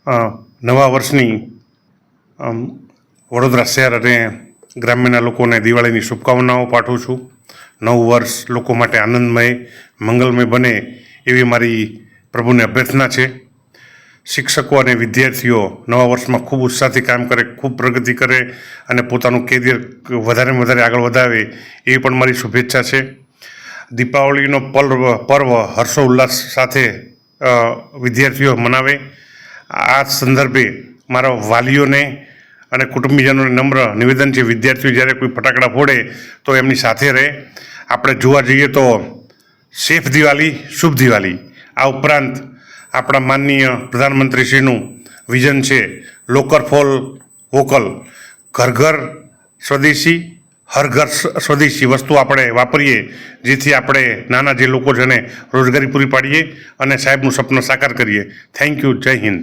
નવા વર્ષની વડોદરા શહેર અને ગ્રામ્યના લોકોને દિવાળીની શુભકામનાઓ પાઠવું છું. નવું વર્ષ લોકો માટે આનંદમય મંગલમય બને એવી મારી પ્રભુને અભ્યર્થના છે. શિક્ષકો અને વિદ્યાર્થીઓ નવા વર્ષમાં ખૂબ ઉત્સાહથી કામ કરે, ખૂબ પ્રગતિ કરે અને પોતાનું કેરિયર વધારેમાં વધારે આગળ વધારે એવી પણ મારી શુભેચ્છા છે. દીપાવલીનો પર્વ હર્ષોલ્લાસ સાથે વિદ્યાર્થીઓ મનાવે. આ સંદર્ભે મારા વાલીઓને અને કુટુંબીજનોને નમ્ર નિવેદન છે, વિદ્યાર્થીઓ જ્યારે કોઈ ફટાકડા ફોડે તો એમની સાથે રહે. આપણે જોવા જઈએ તો સેફ દિવાળી, શુભ દિવાળી. આ ઉપરાંત આપણા માનનીય પ્રધાનમંત્રીશ્રીનું વિઝન છે લોકલ ફોર વોકલ, ઘર ઘર સ્વદેશી, હર ઘર સ્વદેશી વસ્તુ આપણે વાપરીએ, જેથી આપણે નાના જે લોકો છે એને રોજગારી પૂરી પાડીએ અને સાહેબનું સપનું સાકાર કરીએ. Thank you. જય હિન્દ.